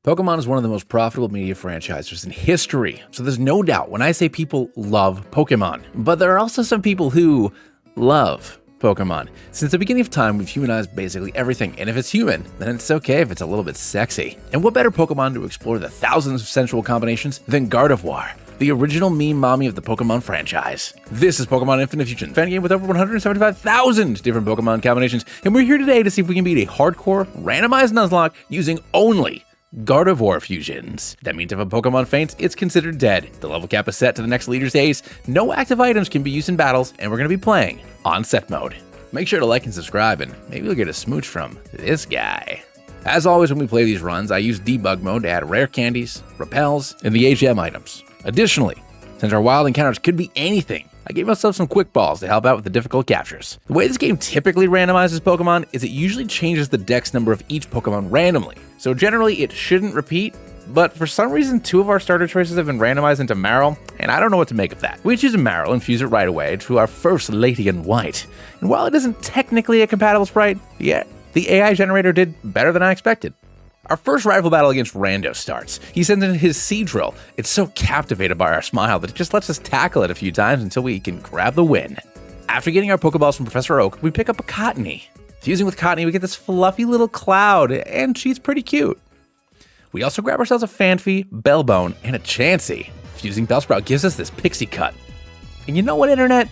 Pokemon is one of the most profitable media franchises in history, so there's no doubt when I say people love Pokemon. But there are also some people who love Pokemon. Since the beginning of time, we've humanized basically everything, and if it's human, then it's okay if it's a little bit sexy. And what better Pokemon to explore the thousands of sensual combinations than Gardevoir, the original meme mommy of the Pokemon franchise. This is Pokemon Infinite Fusion, fan game with over 175,000 different Pokemon combinations, and we're here today to see if we can beat a hardcore, randomized Nuzlocke using only Gardevoir Fusions. That means if a Pokemon faints, it's considered dead. The level cap is set to the next leader's ace, no active items can be used in battles, and we're going to be playing on set mode. Make sure to like and subscribe, and maybe you'll get a smooch from this guy. As always when we play these runs, I use debug mode to add rare candies, repels, and the HM items. Additionally, since our wild encounters could be anything, I gave myself some quick balls to help out with the difficult captures. The way this game typically randomizes Pokemon is it usually changes the dex number of each Pokemon randomly, so generally it shouldn't repeat, but for some reason 2 of our starter choices have been randomized into Marill, and I don't know what to make of that. We choose a Marill and fuse it right away to our first Lady in White, and while it isn't technically a compatible sprite, yeah, the AI generator did better than I expected. Our first rival battle against Rando starts. He sends in his Seadrill. It's so captivated by our smile that it just lets us tackle it a few times until we can grab the win. After getting our Pokeballs from Professor Oak, we pick up a Cottony. Fusing with Cottony, we get this fluffy little cloud, and she's pretty cute. We also grab ourselves a Phanpy, Bellbone, and a Chansey. Fusing Bellsprout gives us this Pixie Cut. And you know what, Internet?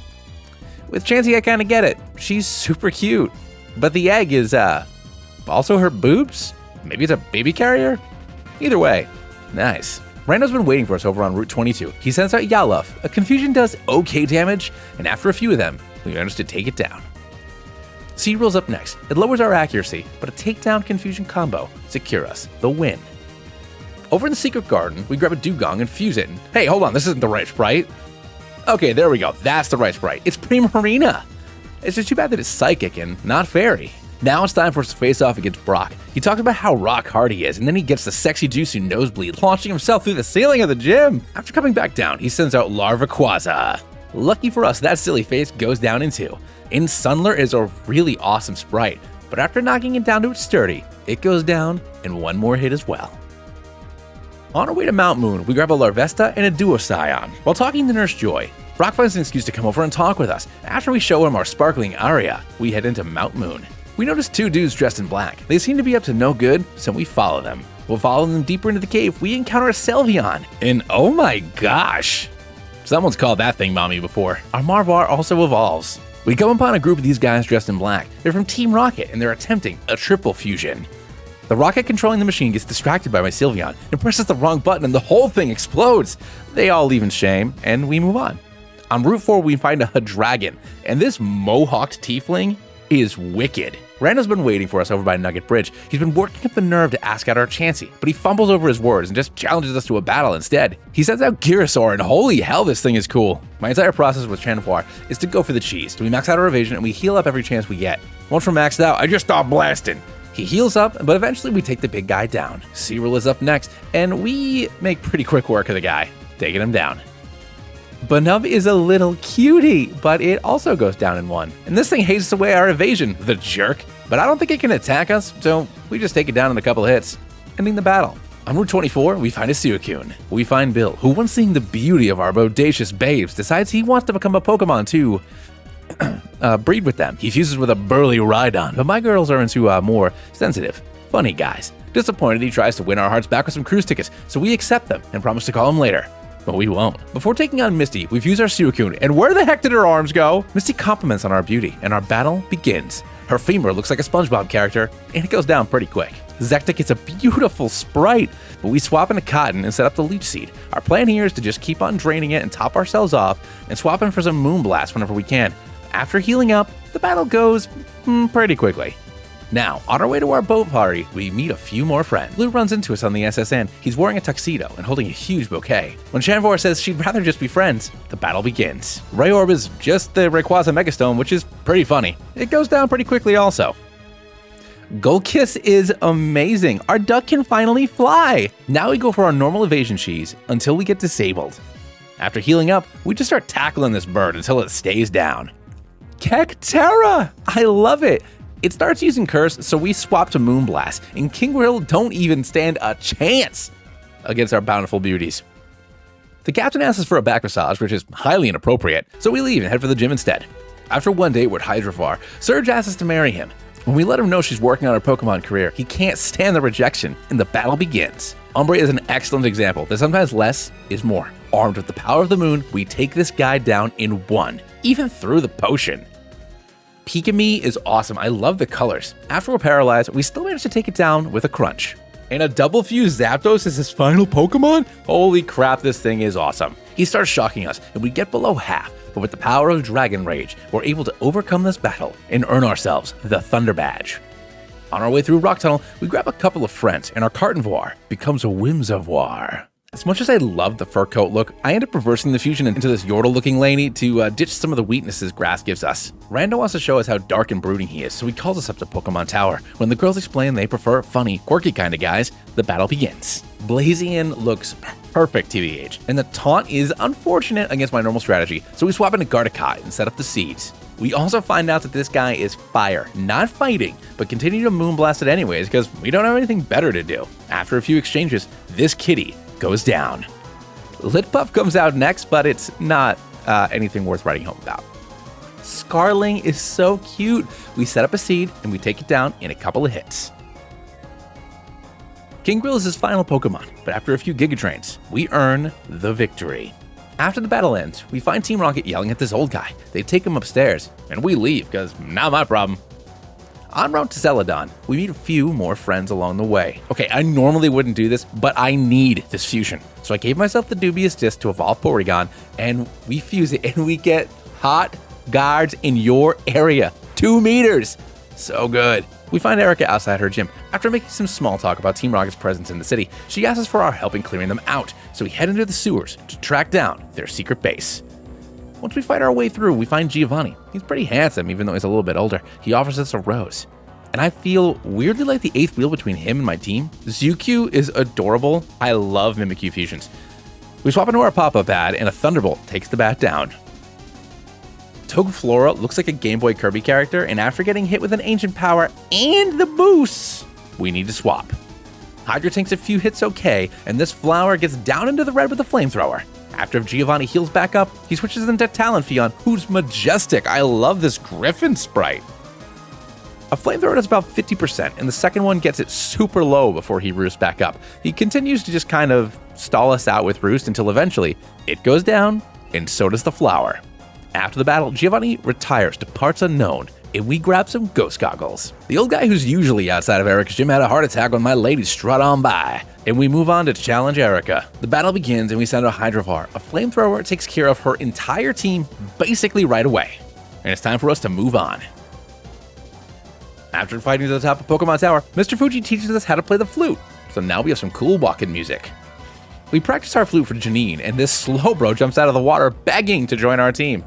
With Chansey, I kind of get it. She's super cute. But the egg is, also her boobs? Maybe it's a baby carrier? Either way, nice. Rando's been waiting for us over on Route 22. He sends out Yaluf. A Confusion does okay damage, and after a few of them, we manage to take it down. Seadrill's up next. It lowers our accuracy, but a takedown Confusion combo secure us the win. Over in the Secret Garden, we grab a Dugong and fuse it. Hey, hold on, this isn't the right sprite. Okay, there we go. That's the right sprite. It's Primarina. It's just too bad that it's psychic and not fairy. Now it's time for us to face off against Brock. He talks about how rock hard he is, and then he gets the sexy juicy nosebleed, launching himself through the ceiling of the gym. After coming back down, he sends out Larvaquaza. Lucky for us, that silly face goes down in 2. Insundler is a really awesome sprite, but after knocking it down to its sturdy, it goes down in 1 more hit as well. On our way to Mount Moon, we grab a Larvesta and a Duoscion. While talking to Nurse Joy, Brock finds an excuse to come over and talk with us. After we show him our sparkling aria, we head into Mount Moon. We notice 2 dudes dressed in black. They seem to be up to no good, so we follow them. We'll follow them deeper into the cave. We encounter a Sylveon, and oh my gosh! Someone's called that thing mommy before. Our Marvar also evolves. We come upon a group of these guys dressed in black. They're from Team Rocket, and they're attempting a triple fusion. The Rocket controlling the machine gets distracted by my Sylveon and presses the wrong button, and the whole thing explodes. They all leave in shame, and we move on. On Route 4, we find a Dragon, and this mohawked tiefling is wicked. Rando's been waiting for us over by Nugget Bridge. He's been working up the nerve to ask out our Chansey, but he fumbles over his words and just challenges us to a battle instead. He sends out Girasaur, and holy hell, this thing is cool. My entire process with Chanfoire is to go for the cheese. We max out our evasion and we heal up every chance we get. Once we're maxed out, I just stop blasting. He heals up, but eventually we take the big guy down. Cyril is up next, and we make pretty quick work of the guy, taking him down. Banub is a little cutie, but it also goes down in 1. And this thing hastes away our evasion, the jerk. But I don't think it can attack us, so we just take it down in a couple hits, ending the battle. On Route 24, we find a Suicune. We find Bill, who once seeing the beauty of our bodacious babes, decides he wants to become a Pokemon to breed with them. He fuses with a burly Rhydon, but my girls are into more sensitive, funny guys. Disappointed, he tries to win our hearts back with some cruise tickets, so we accept them and promise to call him later. But we won't. Before taking on Misty, we fuse our Suicune, and where the heck did her arms go? Misty compliments on our beauty, and our battle begins. Her femur looks like a SpongeBob character, and it goes down pretty quick. Zekta gets a beautiful sprite, but we swap into Cotton and set up the Leech Seed. Our plan here is to just keep on draining it and top ourselves off, and swap in for some Moonblast whenever we can. After healing up, the battle goes pretty quickly. Now, on our way to our boat party, we meet a few more friends. Blue runs into us on the SSN. He's wearing a tuxedo and holding a huge bouquet. When Chanvor says she'd rather just be friends, the battle begins. Rayorb is just the Rayquaza Megastone, which is pretty funny. It goes down pretty quickly also. Golkiss is amazing. Our duck can finally fly. Now we go for our normal evasion cheese until we get disabled. After healing up, we just start tackling this bird until it stays down. Kekterra! I love it. It starts using Curse, so we swap to Moonblast, and Kingrill don't even stand a chance against our bountiful beauties. The captain asks us for a back massage, which is highly inappropriate, so we leave and head for the gym instead. After one date with Gardevoir, Surge asks us to marry him. When we let him know she's working on her Pokemon career, he can't stand the rejection, and the battle begins. Umbra is an excellent example that sometimes less is more. Armed with the power of the moon, we take this guy down in one, even through the potion. Pika-Me is awesome. I love the colors. After we're paralyzed, we still manage to take it down with a crunch. And a double fused Zapdos is his final Pokemon? Holy crap, this thing is awesome. He starts shocking us, and we get below half, but with the power of Dragon Rage, we're able to overcome this battle and earn ourselves the Thunder Badge. On our way through Rock Tunnel, we grab a couple of friends, and our Gardevoir becomes a Whimsavoir. As much as I love the fur coat look, I end up reversing the fusion into this Yordle-looking laney to ditch some of the weaknesses Grass gives us. Rando wants to show us how dark and brooding he is, so he calls us up to Pokemon Tower. When the girls explain they prefer funny, quirky kind of guys, the battle begins. Blazion looks perfect TBH, and the taunt is unfortunate against my normal strategy, so we swap into Gardevoir and set up the seeds. We also find out that this guy is fire, not fighting, but continue to Moonblast it anyways because we don't have anything better to do. After a few exchanges, this kitty goes down. Litpuff comes out next, but it's not anything worth writing home about. Scarling is so cute. We set up a seed and we take it down in a couple of hits. Kingrill is his final Pokemon, but after a few Giga Drains, we earn the victory. After the battle ends, we find Team Rocket yelling at this old guy. They take him upstairs, and we leave because not my problem. En route to Celadon, we meet a few more friends along the way. Okay, I normally wouldn't do this, but I need this fusion. So I gave myself the dubious disc to evolve Porygon, and we fuse it, and we get hot guards in your area. 2 meters! So good. We find Erica outside her gym. After making some small talk about Team Rocket's presence in the city, she asks us for our help in clearing them out, so we head into the sewers to track down their secret base. Once we fight our way through, we find Giovanni. He's pretty handsome, even though he's a little bit older. He offers us a rose. And I feel weirdly like the 8th wheel between him and my team. Zukyu is adorable. I love Mimikyu fusions. We swap into our pop-up ad, and a Thunderbolt takes the bat down. Togeflora looks like a Game Boy Kirby character, and after getting hit with an ancient power and the boosts, we need to swap. Hydra tanks a few hits okay, and this flower gets down into the red with a flamethrower. After Giovanni heals back up, he switches into Talonpheon, who's majestic. I love this Griffin sprite. A flamethrower does about 50%, and the second one gets it super low before he roosts back up. He continues to just kind of stall us out with Roost until eventually it goes down, and so does the flower. After the battle, Giovanni retires to parts unknown, and we grab some ghost goggles. The old guy who's usually outside of Erica's gym had a heart attack when my lady strut on by, and we move on to challenge Erica. The battle begins, and we send a Hydrovar. A flamethrower takes care of her entire team basically right away, and it's time for us to move on. After fighting to the top of Pokemon Tower, Mr. Fuji teaches us how to play the flute, so now we have some cool walking music. We practice our flute for Janine, and this Slowbro jumps out of the water begging to join our team.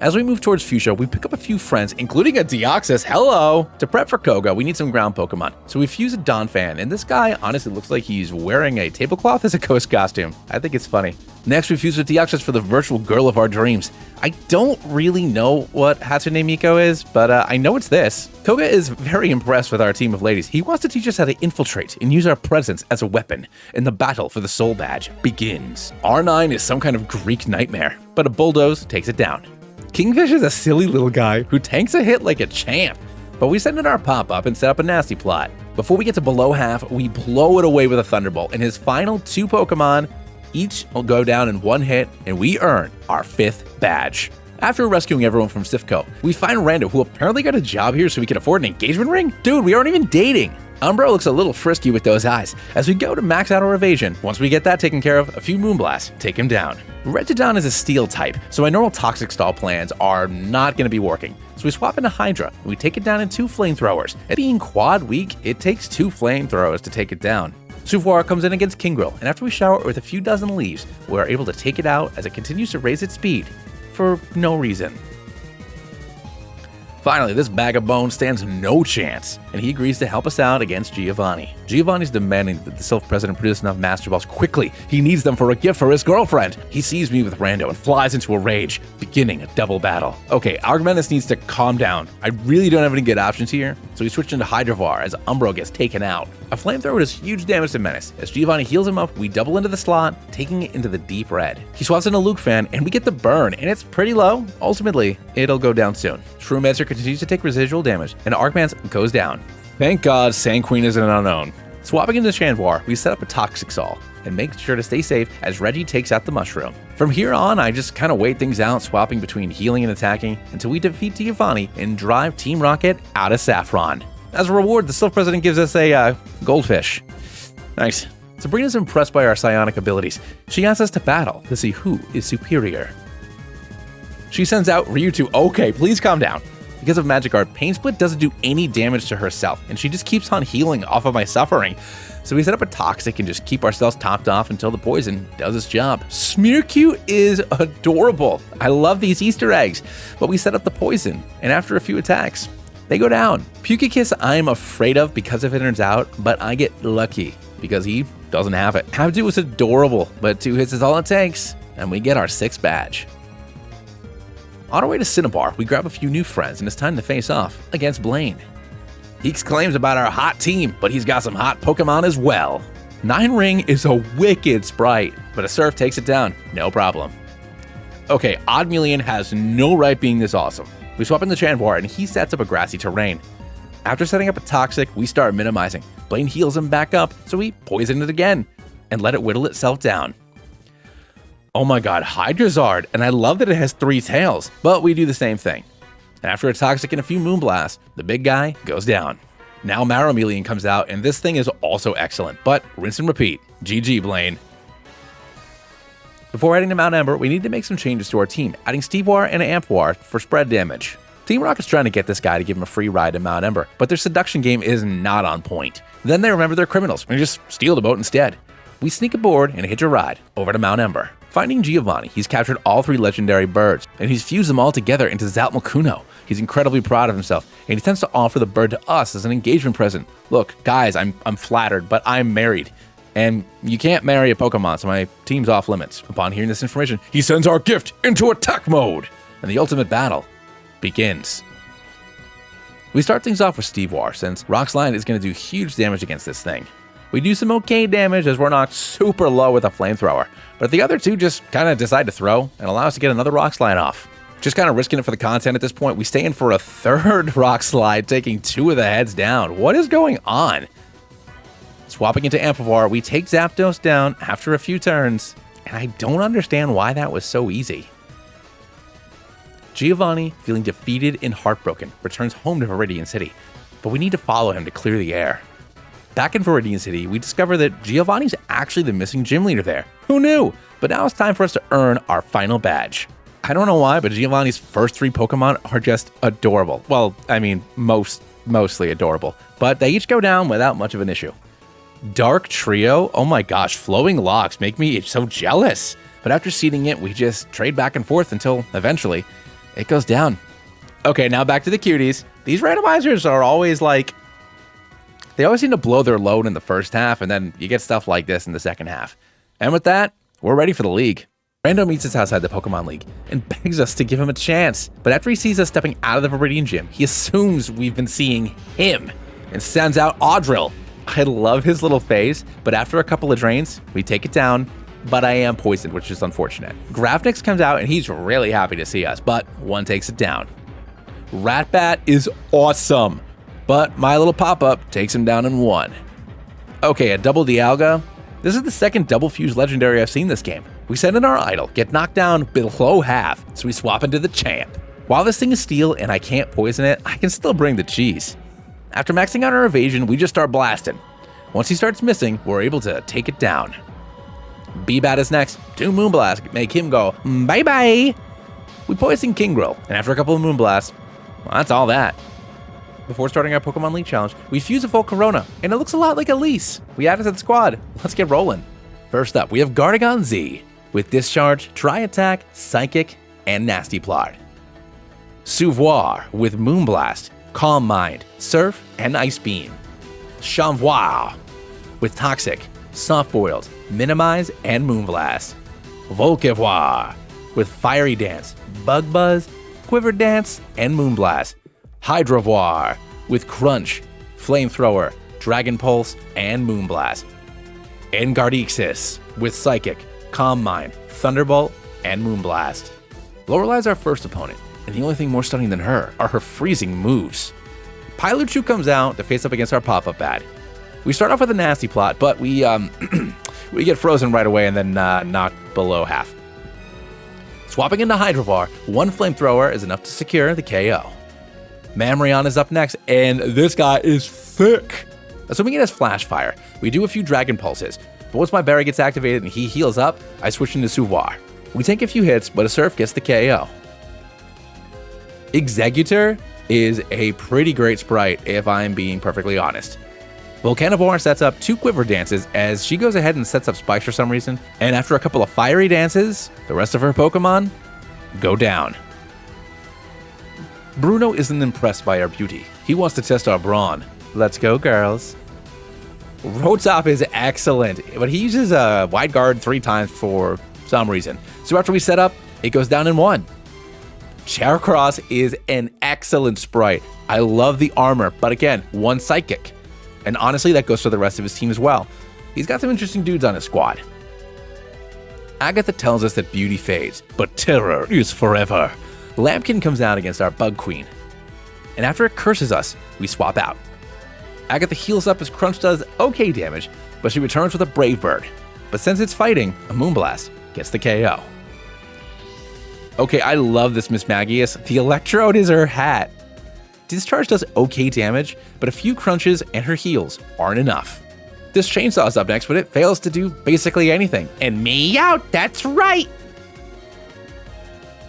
As we move towards Fuchsia, we pick up a few friends, including a Deoxys, hello! To prep for Koga, we need some ground Pokemon, so we fuse a Donphan, and this guy honestly looks like he's wearing a tablecloth as a ghost costume. I think it's funny. Next, we fuse with Deoxys for the virtual girl of our dreams. I don't really know what Hatsune Miku is, but I know it's this. Koga is very impressed with our team of ladies. He wants to teach us how to infiltrate and use our presence as a weapon, and the battle for the Soul Badge begins. R9 is some kind of Greek nightmare, but a bulldoze takes it down. Kingfish is a silly little guy who tanks a hit like a champ, but we send in our pop-up and set up a nasty plot. Before we get to below half, we blow it away with a Thunderbolt, and his final 2 Pokemon each will go down in 1 hit, and we earn our 5th badge. After rescuing everyone from Sifco, we find Rando, who apparently got a job here so we can afford an engagement ring? Dude, we aren't even dating! Umbro looks a little frisky with those eyes as we go to max out our evasion. Once we get that taken care of, a few Moonblasts take him down. Regidon is a steel type, so my normal Toxic Stall plans are not going to be working. So we swap into Hydra, and we take it down in 2 flamethrowers. And being quad weak, it takes 2 flamethrowers to take it down. Sufwar comes in against Kingrill, and after we shower it with a few dozen leaves, we are able to take it out as it continues to raise its speed for no reason. Finally, this bag of bones stands no chance, and he agrees to help us out against Giovanni. Giovanni's demanding that the Sylph President produce enough Master Balls quickly. He needs them for a gift for his girlfriend. He sees me with Rando and flies into a rage, beginning a double battle. Okay, Argmenus needs to calm down. I really don't have any good options here, so we switch into Gardevoir as Umbro gets taken out. A flamethrower does huge damage to Menace. As Giovanni heals him up, we double into the slot, taking it into the deep red. He swaps in a Luke fan, and we get the burn, and it's pretty low. Ultimately, it'll go down soon. Shroomancer continues to take residual damage, and Argmans goes down. Thank God Sanqueen is an unknown. Swapping into Chanvoire, we set up a Toxic Saw, and make sure to stay safe as Reggie takes out the mushroom. From here on, I just kind of wait things out, swapping between healing and attacking, until we defeat Giovanni and drive Team Rocket out of Saffron. As a reward, the Sylph President gives us a goldfish. Nice. Sabrina's impressed by our psionic abilities. She asks us to battle to see who is superior. She sends out Ryu to, okay, please calm down. Because of Magic Art, Pain Split doesn't do any damage to herself, and she just keeps on healing off of my suffering. So we set up a Toxic and just keep ourselves topped off until the poison does its job. Smearcute is adorable. I love these Easter eggs, but we set up the poison, and after a few attacks, they go down. Pukikiss I'm afraid of because if it turns out, but I get lucky because he doesn't have it. Habdu is adorable, but 2 hits is all it takes, and we get our 6th badge. On our way to Cinnabar, we grab a few new friends, and it's time to face off against Blaine. He exclaims about our hot team, but he's got some hot Pokemon as well. 9 Ring is a wicked sprite, but a Surf takes it down, no problem. Okay, Oddmelion has no right being this awesome. We swap in the Chanvoire, and he sets up a grassy terrain. After setting up a Toxic, we start minimizing. Blaine heals him back up, so we poison it again, and let it whittle itself down. Oh my god, Hydrazard, and I love that it has 3 tails, but we do the same thing. And after a Toxic and a few Moonblasts, the big guy goes down. Now Maramelion comes out, and this thing is also excellent, but rinse and repeat. GG, Blaine. Before heading to Mount Ember, we need to make some changes to our team, adding Stevoire and Amphoir for spread damage. Team Rocket's trying to get this guy to give him a free ride to Mount Ember, but their seduction game is not on point. Then they remember they're criminals and just steal the boat instead. We sneak aboard and hitch a ride over to Mount Ember. Finding Giovanni, he's captured all 3 legendary birds, and he's fused them all together into Zaltmakuno. He's incredibly proud of himself, and he tends to offer the bird to us as an engagement present. Look, guys, I'm flattered, but I'm married. And you can't marry a Pokemon, so my team's off limits. Upon hearing this information, he sends our gift into attack mode, and the ultimate battle begins. We start things off with Stevoire, since Rock Slide is going to do huge damage against this thing. We do some okay damage as we're knocked super low with a flamethrower, but the other 2 just kind of decide to throw and allow us to get another Rock Slide off. Just kind of risking it for the content at this point, we stay in for a 3rd Rock Slide, taking 2 of the heads down. What is going on? Swapping into Amphivar, we take Zapdos down after a few turns, and I don't understand why that was so easy. Giovanni, feeling defeated and heartbroken, returns home to Viridian City, but we need to follow him to clear the air. Back in Viridian City, we discover that Giovanni's actually the missing gym leader there. Who knew? But now it's time for us to earn our final badge. I don't know why, but Giovanni's first 3 Pokemon are just adorable. Well, I mean, mostly adorable, but they each go down without much of an issue. Dark Trio? Oh my gosh, flowing locks make me so jealous. But after seeding it, we just trade back and forth until eventually it goes down. Okay, now back to the cuties. These randomizers are always like, they always seem to blow their load in the first half, and then you get stuff like this in the second half. And with that, we're ready for the league. Rando meets us outside the Pokemon League and begs us to give him a chance. But after he sees us stepping out of the Viridian Gym, he assumes we've been seeing him and sends out Audrill. I love his little face, but after a couple of drains, we take it down, but I am poisoned, which is unfortunate. Grafnix comes out and he's really happy to see us, but 1 takes it down. Ratbat is awesome, but my little pop-up takes him down in 1. Okay, a double Dialga. This is the 2nd double fuse legendary I've seen this game. We send in our idol, get knocked down below half, so we swap into the champ. While this thing is steel and I can't poison it, I can still bring the cheese. After maxing out our evasion, we just start blasting. Once he starts missing, we're able to take it down. B-Bat is next. 2 Moonblasts make him go bye-bye. We poison Kingrel, and after a couple of Moonblasts, well, that's all that. Before starting our Pokemon League Challenge, we fuse a full Corona, and it looks a lot like Elise. We add it to the squad. Let's get rolling. First up, we have Gardevoir Z with Discharge, Tri Attack, Psychic, and Nasty Plot. Souvoir with Moonblast, Calm Mind, Surf, and Ice Beam. Chamvois with Toxic, Soft Boiled, Minimize, and Moonblast. Volquivoir with Fiery Dance, Bug Buzz, Quiver Dance, and Moonblast. Hydrovoir with Crunch, Flamethrower, Dragon Pulse, and Moonblast. Engardixis with Psychic, Calm Mind, Thunderbolt, and Moonblast. Lorelai's our first opponent, and the only thing more stunning than her are her freezing moves. Piluchu comes out to face up against our pop-up bat. We start off with a nasty plot, but we we get frozen right away and then knocked below half. Swapping into Hydrovar, one Flamethrower is enough to secure the KO. Mamrion is up next, and this guy is thick. Assuming it has Flash Fire, we do a few Dragon Pulses, but once my berry gets activated and he heals up, I switch into Souvoir. We take a few hits, but a Surf gets the KO. Executor is a pretty great sprite, if I'm being perfectly honest. Volcanivore sets up 2 Quiver Dances as she goes ahead and sets up spikes for some reason, and after a couple of Fiery Dances, the rest of her Pokemon go down. Bruno isn't impressed by our beauty. He wants to test our brawn. Let's go, girls. Rotop is excellent, but he uses a Wide Guard 3 times for some reason. So after we set up, it goes down in 1. Charcross is an excellent sprite. I love the armor, but again, 1 Psychic. And honestly, that goes for the rest of his team as well. He's got some interesting dudes on his squad. Agatha tells us that beauty fades, but terror is forever. Lampkin comes out against our Bug Queen. And after it curses us, we swap out. Agatha heals up as Crunch does okay damage, but she returns with a Brave Bird. But since it's fighting, a Moonblast gets the KO. Okay, I love this Miss Magius. The Electrode is her hat. Discharge does okay damage, but a few crunches and her heals aren't enough. This Chainsaw is up next, but it fails to do basically anything. And me out, that's right!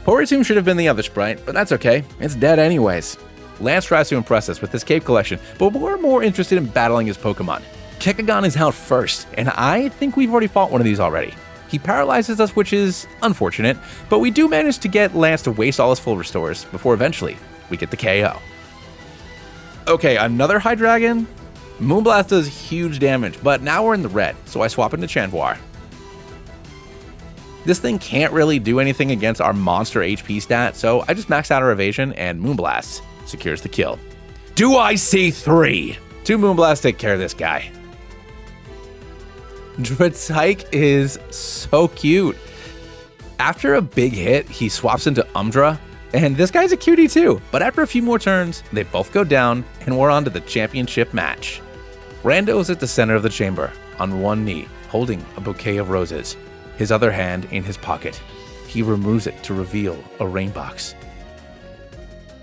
Poritum should have been the other sprite, but that's okay. It's dead anyways. Lance tries to impress us with his cave collection, but we're more interested in battling his Pokemon. Kekagon is out first, and I think we've already fought one of these already. He paralyzes us, which is unfortunate, but we do manage to get Lance to waste all his full restores before eventually we get the KO. Okay, another Hydreigon. Moonblast does huge damage, but now we're in the red, so I swap into Chanvois. This thing can't really do anything against our monster HP stat, so I just max out our evasion and Moonblast secures the kill. Do I see 3? 2 Moonblasts take care of this guy. Dratyke is so cute. After a big hit, he swaps into Umbra, and this guy's a cutie too. But after a few more turns, they both go down, and we're on to the championship match. Rando is at the center of the chamber, on one knee, holding a bouquet of roses, his other hand in his pocket. He removes it to reveal a rainbox.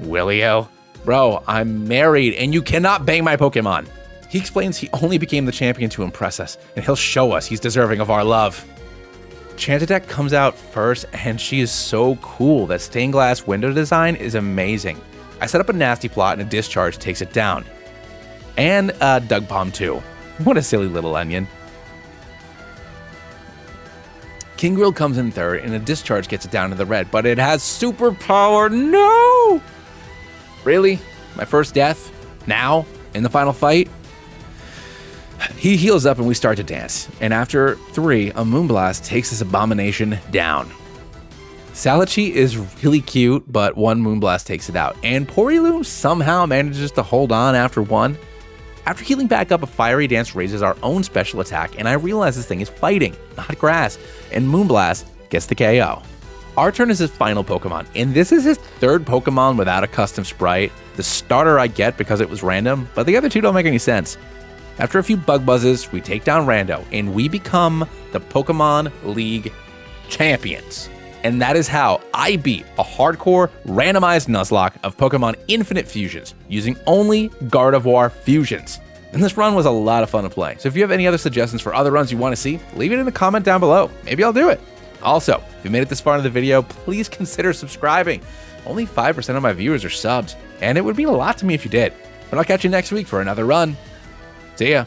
Willio? Bro, I'm married, and you cannot bang my Pokemon. He explains he only became the champion to impress us, and he'll show us he's deserving of our love. Chantatek comes out first, and she is so cool. That stained glass window design is amazing. I set up a nasty plot, and a discharge takes it down. And a Dug Bomb too. What a silly little onion. Kingrill comes in third, and a discharge gets it down to the red, but it has superpower. No! Really? My first death? Now? In the final fight? He heals up and we start to dance, and after 3, a Moonblast takes this abomination down. Salachi is really cute, but 1 Moonblast takes it out, and Poriloom somehow manages to hold on after 1. After healing back up, a Fiery Dance raises our own special attack, and I realize this thing is fighting, not grass, and Moonblast gets the KO. Our turn is his final Pokemon, and this is his 3rd Pokemon without a custom sprite. The starter I get because it was random, but the other 2 don't make any sense. After a few bug buzzes, we take down Rando, and we become the Pokemon League champions. And that is how I beat a hardcore randomized Nuzlocke of Pokemon Infinite Fusions using only Gardevoir Fusions. And this run was a lot of fun to play. So if you have any other suggestions for other runs you want to see, leave it in a comment down below. Maybe I'll do it. Also, if you made it this far in the video, please consider subscribing. Only 5% of my viewers are subs, and it would mean a lot to me if you did. But I'll catch you next week for another run. See ya.